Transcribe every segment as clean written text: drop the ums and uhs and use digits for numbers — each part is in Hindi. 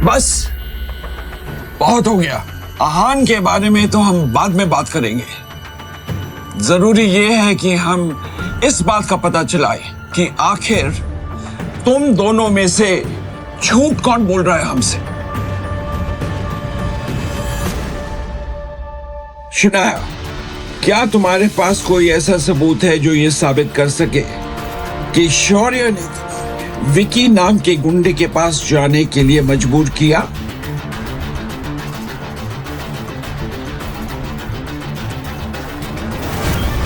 बस बहुत हो गया। आहान के बारे में तो हम बाद में बात करेंगे। जरूरी ये है कि हम इस बात का पता चलाए कि आखिर तुम दोनों में से झूठ कौन बोल रहा है हमसे। शनाया, क्या तुम्हारे पास कोई ऐसा सबूत है जो ये साबित कर सके कि शौर्य ने विकी नाम के गुंडे के पास जाने के लिए मजबूर किया?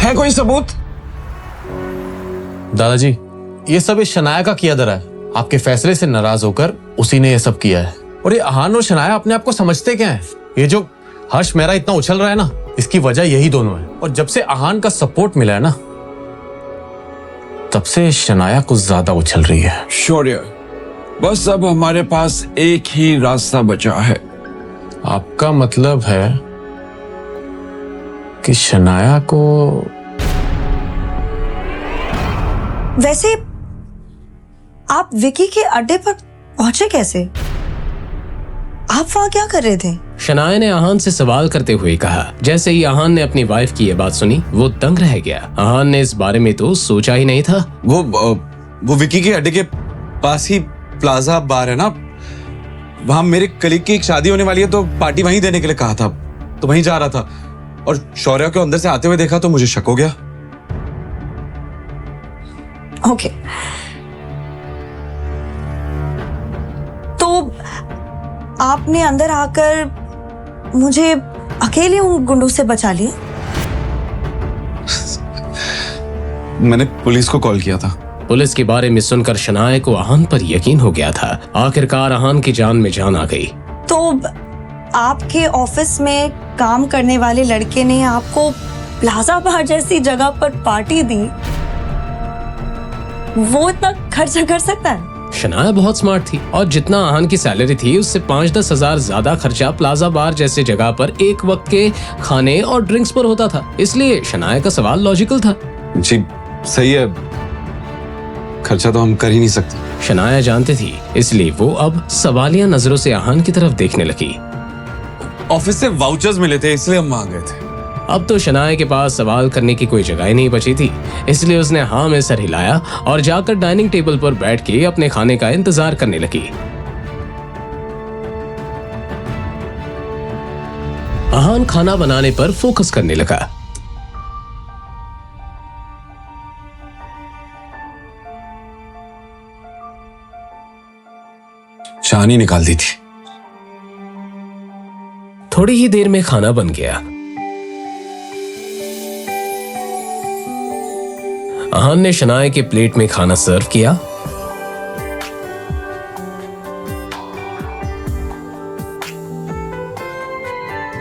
है कोई सबूत? दादाजी, ये सब इस शनाया का किया धरा है। आपके फैसले से नाराज होकर उसी ने ये सब किया है। और ये आहान और शनाया अपने आप को समझते क्या है? ये जो हर्ष मेरा इतना उछल रहा है ना, इसकी वजह यही दोनों है। और जब से आहान का सपोर्ट मिला है ना, तब से शनाया कुछ ज्यादा उछल रही है। शौर्य, बस अब हमारे पास एक ही रास्ता बचा है। आपका मतलब है कि शनाया को... वैसे आप विकी के अड्डे पर पहुंचे कैसे? आप वहां क्या कर रहे थे? शनाया ने आहान से सवाल करते हुए कहा। जैसे ही आहान ने अपनी वाइफ की ये बात सुनी, वो दंग रह गया। आहान ने इस बारे में तो सोचा ही नहीं था। वो विकी के अड्डे के पास ही प्लाजा बार है ना, वहां मेरे कलीग की एक शादी होने वाली है, तो पार्टी वहीं देने के लिए कहा था, तो वहीं जा रहा था। और शौर्य को अंदर से आते हुए देखा तो मुझे शक हो गया। ओके, तो आपने अंदर आकर मुझे अकेले उन गुंडों से बचा लिया? मैंने पुलिस को कॉल किया था। पुलिस के बारे में सुनकर शनाया को आहान पर यकीन हो गया था। आखिरकार आहान की जान में जान आ गई। तो आपके ऑफिस में काम करने वाले लड़के ने आपको प्लाजा बार जैसी जगह पर पार्टी दी, वो इतना खर्चा कर सकता है? शनाया बहुत स्मार्ट थी और जितना आहान की सैलरी थी उससे 5-10 हजार ज्यादा खर्चा प्लाजा बार जैसे जगह पर एक वक्त के खाने और ड्रिंक्स पर होता था। इसलिए शनाया का सवाल लॉजिकल था। जी सही है, खर्चा तो हम कर ही नहीं सकते। शनाया जानती थी, इसलिए वो अब सवालिया नजरों से आहान की तरफ देखने लगी। ऑफिस से वाउचर्स मिले थे, इसलिए हम वहां गए थे। अब तो शनाया के पास सवाल करने की कोई जगह ही नहीं बची थी, इसलिए उसने हाँ में सर हिलाया और जाकर डाइनिंग टेबल पर बैठ के अपने खाने का इंतजार करने लगी। आहान खाना बनाने पर फोकस करने लगा। चानी निकाल दी थी। थोड़ी ही देर में खाना बन गया। आहान ने शनाया के प्लेट में खाना सर्व किया।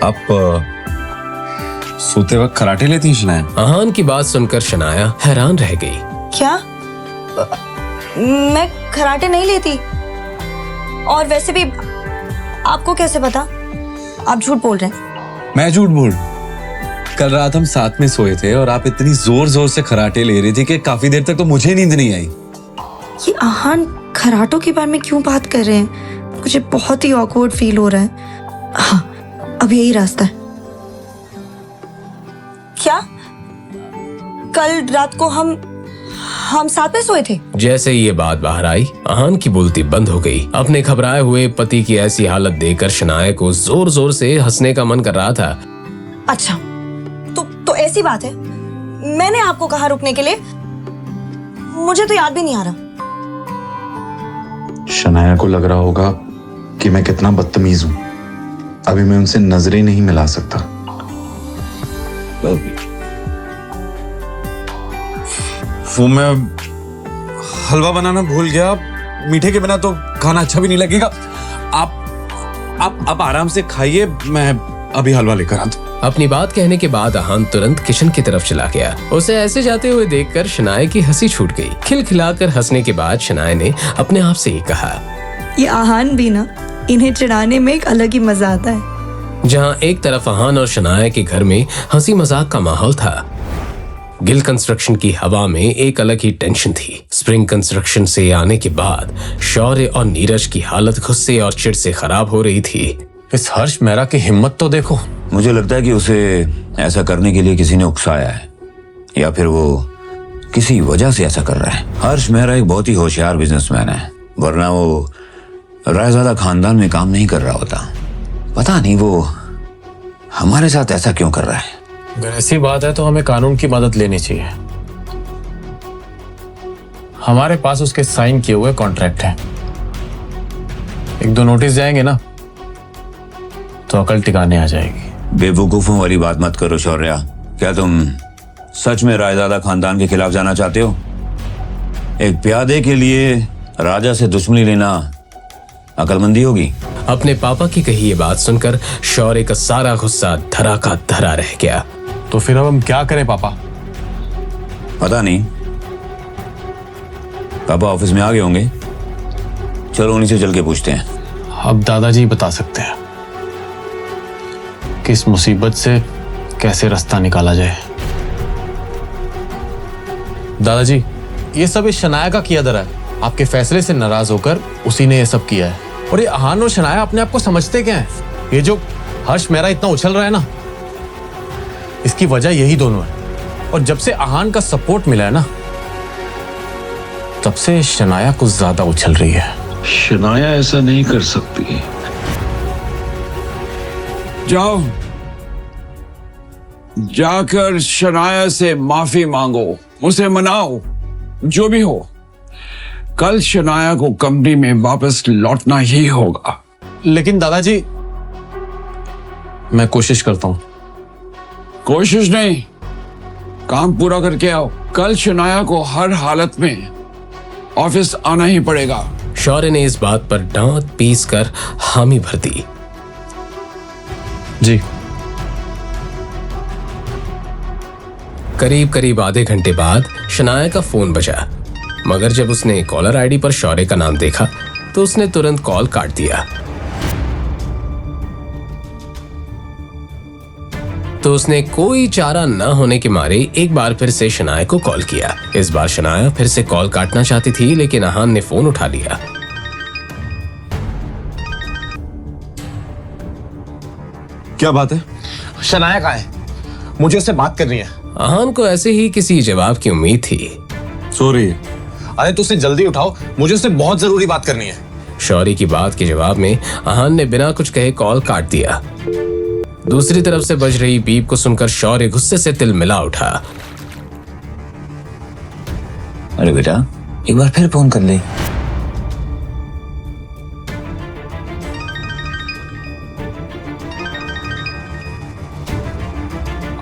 आप सोते वक्त खराटे लेती हैं शनाया? आहान की बात सुनकर शनाया हैरान रह गई। क्या? मैं खराटे नहीं लेती। और वैसे भी आपको कैसे पता? आप झूठ बोल रहे हैं। मैं झूठ बोल? कल रात हम साथ में सोए थे और आप इतनी जोर जोर से खराटे ले रही थी कि काफी देर तक तो मुझे नींद नहीं आई। ये आहान खराटों के बारे में क्यों बात कर रहे हैं? मुझे बहुत ही ऑकवर्ड फील हो रहा है। हाँ, अब यही रास्ता है। क्या कल रात को हम साथ में सोए थे? जैसे ही ये बात बाहर आई, आहान की बोलती बंद हो गई। अपने घबराए हुए पति की ऐसी हालत देखकर शनाया को जोर जोर से हंसने का मन कर रहा था। अच्छा, तो ऐसी बात है। मैंने आपको कहा रुकने के लिए? मुझे तो याद भी नहीं आ रहा। शनाया को लग रहा होगा कि मैं कितना बदतमीज हूं। अभी मैं उनसे नजरें नहीं मिला सकता। वो मैं हलवा बनाना भूल गया। मीठे के बिना तो खाना अच्छा भी नहीं लगेगा। आप आराम से खाइए, मैं अभी हलवा लेकर आता हूं। अपनी बात कहने के बाद आहान तुरंत किचन की तरफ चला गया। उसे ऐसे जाते हुए देखकर शनाया की हंसी छूट गई। खिलखिलाकर हंसने के बाद शनाया ने अपने आप से ही कहा, ये आहान भी ना, इन्हें चिढ़ाने में एक अलग ही मजा आता है। जहां एक तरफ आहान और शनाया के घर में हंसी मजाक का माहौल था, गिल कंस्ट्रक्शन की हवा में एक अलग ही टेंशन थी। स्प्रिंग कंस्ट्रक्शन से आने के बाद शौर्य और नीरज की हालत गुस्से और चिढ़ से खराब हो रही थी। इस हर्ष मेहरा की हिम्मत तो देखो। मुझे लगता है कि उसे ऐसा करने के लिए किसी ने उकसाया है, या फिर वो किसी वजह से ऐसा कर रहा है। हर्ष मेहरा एक बहुत ही होशियार बिजनेसमैन है, वरना वो रायजादा खानदान में काम नहीं कर रहा होता। पता नहीं वो हमारे साथ ऐसा क्यों कर रहा है। अगर ऐसी बात है तो हमें कानून की मदद लेनी चाहिए। हमारे पास उसके साइन किए हुए कॉन्ट्रैक्ट हैं। एक दो नोटिस जाएंगे ना तो अकल टिकाने आ जाएगी। बेवकूफों वाली बात मत करो शौर्या। क्या तुम सच में रायजादा खानदान के खिलाफ जाना चाहते हो? एक प्यादे के लिए राजा से दुश्मनी लेना अकलमंदी होगी। अपने पापा की कही ये बात सुनकर शौर्य का सारा गुस्सा धरा का धरा रह गया। तो फिर अब हम क्या करें पापा? पता नहीं, पापा ऑफिस में आ गए होंगे। चलो उन्हीं से चल के पूछते हैं। अब दादाजी बता सकते हैं कि इस मुसीबत से कैसे रास्ता निकाला जाए। दादाजी, ये सब इस शनाया का किया धरा है। आपके फैसले से नाराज होकर उसी ने ये सब किया है। और ये अहान और शनाया अपने आप को समझते क्या है? ये जो हर्ष मेहरा इतना उछल रहा है ना, इसकी वजह यही दोनों है। और जब से अहान का सपोर्ट मिला है ना, तब से शनाया कुछ ज्यादा उछल रही है। शनाया ऐसा नहीं कर सकती। जाओ, जाकर शनाया से माफी मांगो, उसे मनाओ। जो भी हो, कल शनाया को कंपनी में वापस लौटना ही होगा। लेकिन दादाजी, मैं कोशिश करता हूं। कोशिश नहीं, काम पूरा करके आओ। कल शनाया को हर हालत में ऑफिस आना ही पड़ेगा। शौर्य ने इस बात पर दांत पीस कर हामी भर दी। जी। करीब करीब आधे घंटे बाद शनाया का फोन बजा, मगर जब उसने कॉलर आईडी पर शौर्य का नाम देखा तो उसने तुरंत कॉल काट दिया। तो उसने कोई चारा न होने के मारे एक बार फिर से शनाया को कॉल किया। इस बार शनाया फिर से कॉल काटना चाहती थी, लेकिन अहान ने फोन उठा लिया। क्या बात है? शनाया कहाँ है? मुझे उससे बात करनी है। अहान को ऐसे ही किसी जवाब की उम्मीद थी। सो रही है। अरे तो उसे जल्दी उठाओ, मुझे उससे बहुत जरूरी बात करनी है। शौर्य की बात के जवाब में अहान ने बिना कुछ कहे कॉल काट दिया। दूसरी तरफ से बज रही बीप को सुनकर शौर्य गुस्से से तिलमिला उठा। अरे बेटा, एक बार फिर फोन कर ले।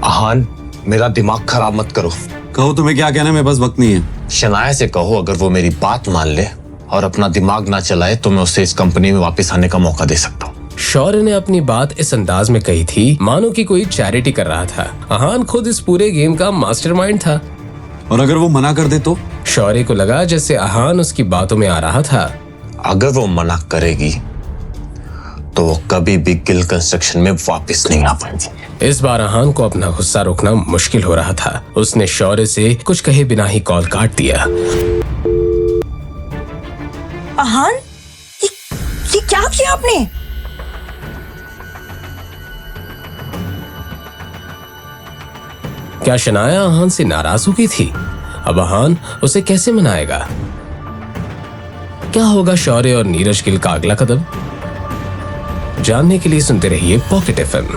अहान, मेरा दिमाग खराब मत करो। कहो तुम्हें क्या कहना है, मेरे पास वक्त नहीं है। शनाया से कहो अगर वो मेरी बात मान ले और अपना दिमाग ना चलाए तो मैं उसे इस कंपनी में वापस आने का मौका दे सकता हूँ। शौर्य ने अपनी बात इस अंदाज में कही थी मानो कि कोई चैरिटी कर रहा था। अहान खुद इस पूरे गेम का मास्टरमाइंड था। और अगर वो मना कर दे तो? शौर्य को लगा जैसे अहान उसकी बातों में आ रहा था। अगर वो मना करेगी तो वो कभी भी गिल कंस्ट्रक्शन में वापस नहीं आ पाएगी। इस बार अहान को अपना गुस्सा रोकना मुश्किल हो रहा था। उसने शौर्य से कुछ कहे बिना ही कॉल काट दिया। अहान, ये क्या किया आपने? क्या शनाया अहान से नाराज हो गई थी? अब अहान उसे कैसे मनाएगा? क्या होगा शौर्य और नीरज गिल का अगला कदम? जानने के लिए सुनते रहिए पॉकेट एफएम।